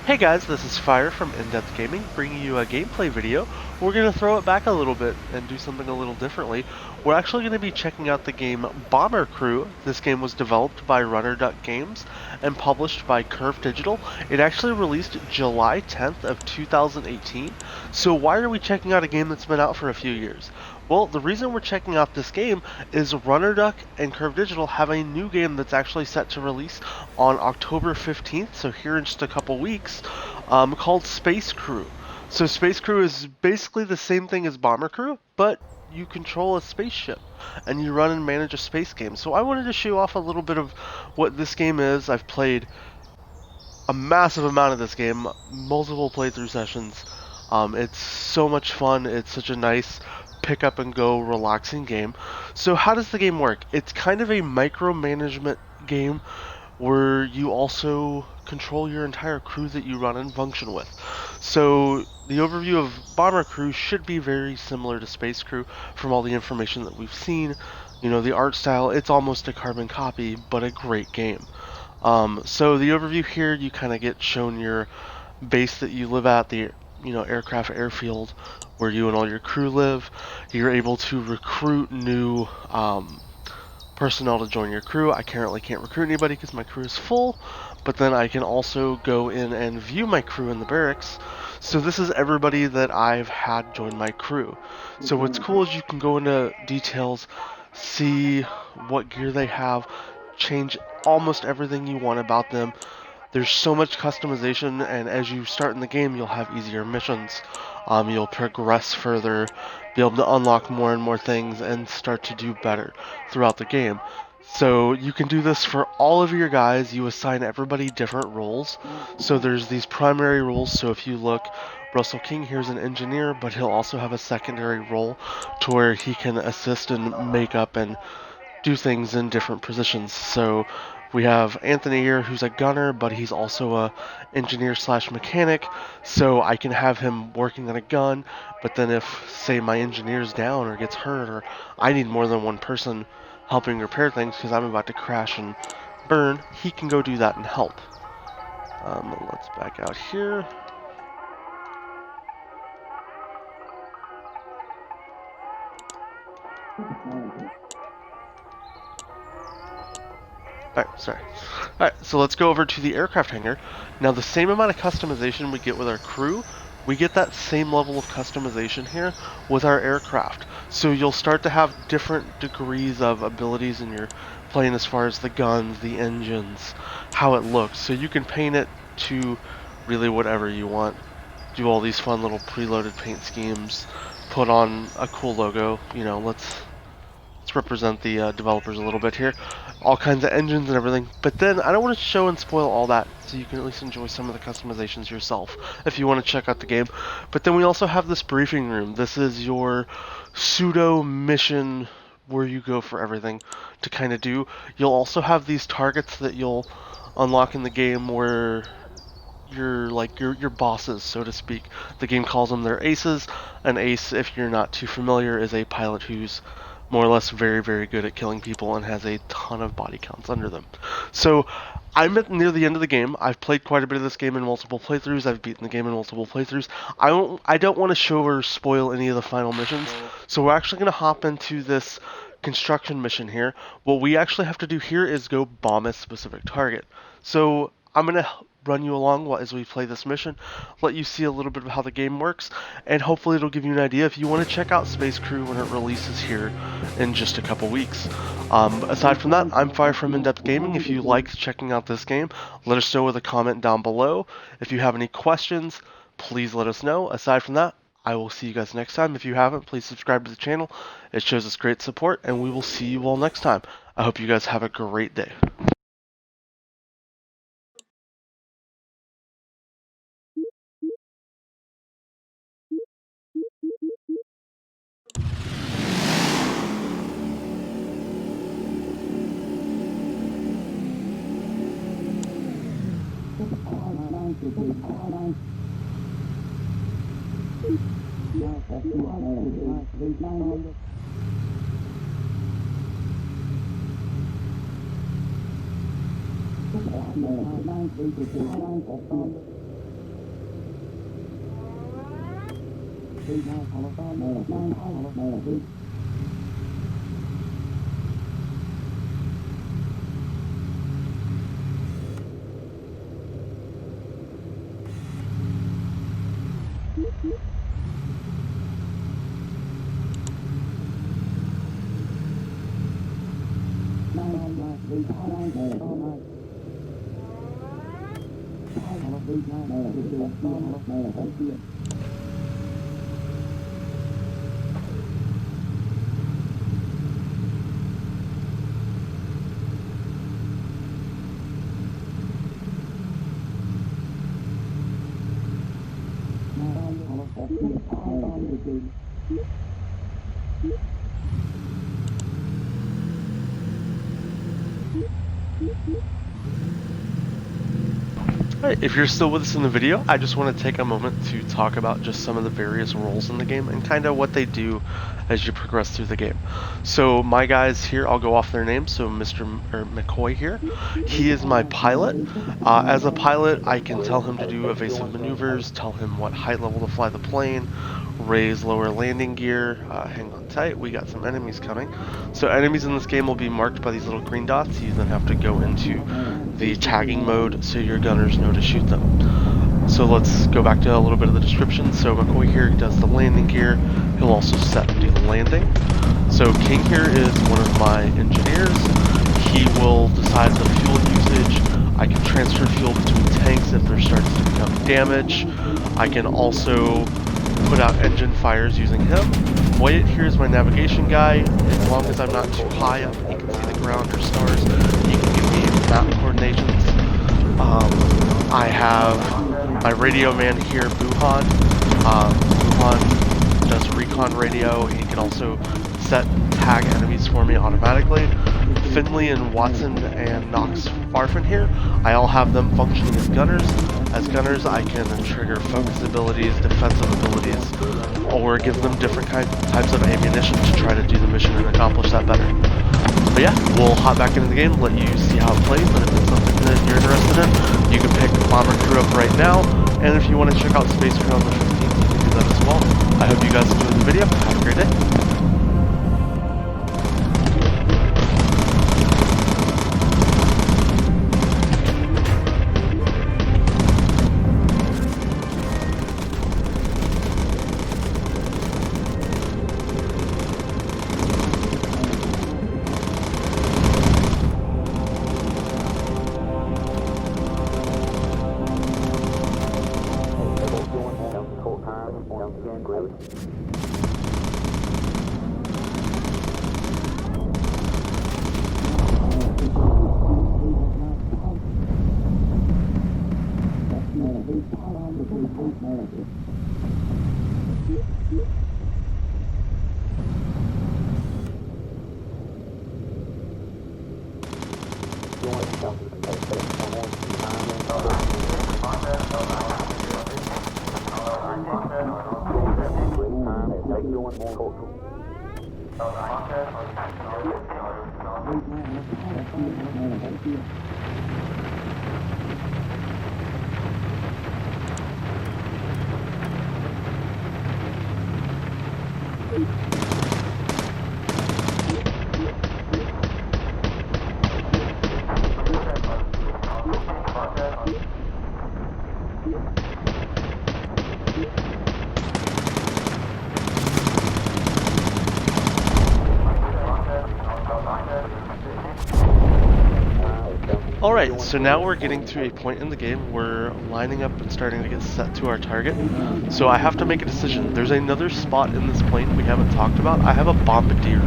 Hey guys, this is Fire from InDepth Gaming, bringing you a gameplay video. We're going to throw it back a little bit and do something a little differently. We're actually going to be checking out the game Bomber Crew. This game was developed by Runner Games and published by Curve Digital. It actually released July 10th of 2018. So why are we checking out a game that's been out for a few years? Well, the reason we're checking out this game is Runner and Curve Digital have a new game that's actually set to release on October 15th, so here in just a couple weeks, called Space Crew. So Space Crew is basically the same thing as Bomber Crew, but you control a spaceship and you run and manage a space game. So I wanted to show off a little bit of what this game is. I've played a massive amount of this game, multiple playthrough sessions. It's so much fun. It's such a nice pick up and go relaxing game. So how does the game work? It's kind of a micromanagement game where you also control your entire crew that you run and function with. So the overview of Bomber Crew should be very similar to Space Crew from all the information that we've seen. You know, the art style, it's almost a carbon copy, but a great game. So the overview here, you kind of get shown your base that you live at, the aircraft airfield where you and all your crew live. You're able to recruit new personnel to join your crew. I currently can't recruit anybody because my crew is full, but then I can also go in and view my crew in the barracks. So this is everybody that I've had join my crew. So what's cool is you can go into details, see what gear they have, change almost everything you want about them. There's so much customization, and as you start in the game, you'll have easier missions. You'll progress further, be able to unlock more and more things, and start to do better throughout the game. So you can do this for all of your guys. You assign everybody different roles. So there's these primary roles. So if you look, Russell King here's an engineer, but he'll also have a secondary role to where he can assist and make up and do things in different positions. So we have Anthony here who's a gunner, but he's also a engineer slash mechanic, so I can have him working on a gun, but then if, say, my engineer's down or gets hurt, or I need more than one person helping repair things because I'm about to crash and burn, he can go do that and help. Let's back out here. Alright, sorry. Alright, so let's go over to the aircraft hangar. Now the same amount of customization we get with our crew, we get that same level of customization here with our aircraft. So you'll start to have different degrees of abilities in your plane as far as the guns, the engines, how it looks. So you can paint it to really whatever you want. Do all these fun little preloaded paint schemes, put on a cool logo, let's represent the developers a little bit here. All kinds of engines and everything. But then I don't want to show and spoil all that, so you can at least enjoy some of the customizations yourself if you want to check out the game. But then we also have this briefing room. This is your pseudo mission where you go for everything to kind of do. You'll also have these targets that you'll unlock in the game where you're like your bosses, so to speak. The game calls them their aces. An ace, if you're not too familiar, is a pilot who's more or less very, very good at killing people and has a ton of body counts under them. So I'm at near the end of the game. I've played quite a bit of this game in multiple playthroughs. I've beaten the game in multiple playthroughs. I don't want to show or spoil any of the final missions, so we're actually going to hop into this construction mission here. What we actually have to do here is go bomb a specific target. So I'm going to run you along as we play this mission, let you see a little bit of how the game works, and hopefully it'll give you an idea if you want to check out Space Crew when it releases here in just a couple weeks. Aside from that, I'm Fire from InDepth Gaming. If you liked checking out this game, let us know with a comment down below. If you have any questions, please let us know. Aside from that, I will see you guys next time. If you haven't, please subscribe to the channel. It shows us great support, and we will see you all next time. I hope you guys have a great day. Alright, if you're still with us in the video, I just want to take a moment to talk about just some of the various roles in the game and kind of what they do as you progress through the game. So my guys here, I'll go off their names. So McCoy here, he is my pilot. As a pilot, I can tell him to do evasive maneuvers, tell him what height level to fly the plane, raise lower landing gear. Hang on tight, we got some enemies coming. So enemies in this game will be marked by these little green dots. You then have to go into the tagging mode so your gunners know to shoot them. So let's go back to a little bit of the description. So McCoy here does the landing gear. He'll also set and do the landing. So King here is one of my engineers. He will decide the fuel usage. I can transfer fuel between tanks if there starts to become damage. I can also put out engine fires using him. Wyatt here is my navigation guy. As long as I'm not too high up, he can see the ground or stars. He can give me map coordinations. I have my radio man here, Buhan. Buhan does recon radio. He can also set and tag enemies for me automatically. Finley and Watson and Knox Farfin here, I all have them functioning as gunners. As gunners, I can trigger focus abilities, defensive abilities, or give them different types of ammunition to try to do the mission and accomplish that better. But yeah, we'll hop back into the game, let you see how it plays, and if it's something that you're interested in, you can pick Bomber Crew up right now, and if you want to check out Space Crew on the 15th, you can do that as well. I hope you guys enjoyed the video. Have a great day. Alright, so now we're getting to a point in the game where we're lining up and starting to get set to our target. So I have to make a decision. There's another spot in this plane we haven't talked about. I have a bombardier.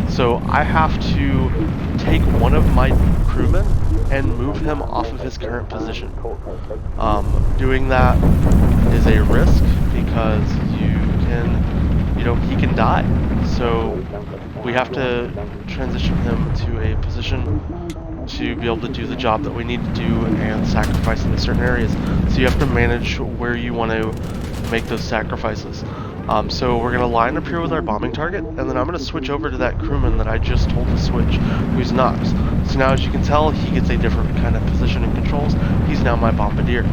So I have to take one of my crewmen and move him off of his current position. Doing that is a risk because he can die. So we have to transition him to a position to be able to do the job that we need to do and sacrifice in certain areas. So you have to manage where you want to make those sacrifices. So we're going to line up here with our bombing target, and then I'm going to switch over to that crewman that I just told to switch, who's Knox. So now, as you can tell, he gets a different kind of position and controls. He's now my bombardier.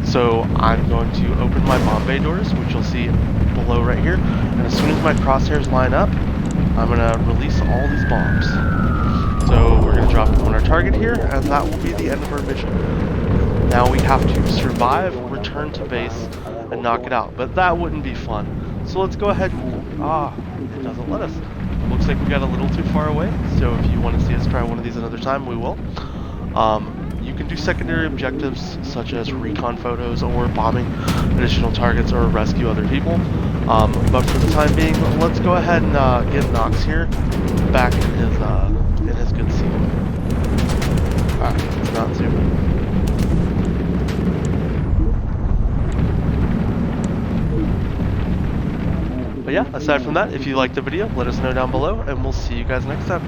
So I'm going to open my bomb bay doors, which you'll see below right here. And as soon as my crosshairs line up, I'm going to release all these bombs. So we're going to drop them on our target here, and that will be the end of our mission. Now we have to survive, return to base, and knock it out. But that wouldn't be fun. So let's go ahead and... it doesn't let us. Looks like we got a little too far away. So if you want to see us try one of these another time, we will. You can do secondary objectives such as recon photos or bombing additional targets or rescue other people. But for the time being, let's go ahead and get Nox here back in his good seat. Alright, let's not zoom in. But yeah, aside from that, if you liked the video, let us know down below, and we'll see you guys next time.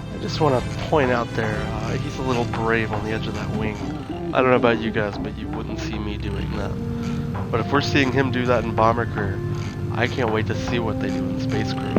I just want to point out there, he's a little brave on the edge of that wing. I don't know about you guys, but you wouldn't see me doing that. But if we're seeing him do that in Bomber Career, I can't wait to see what they do in Space Crew.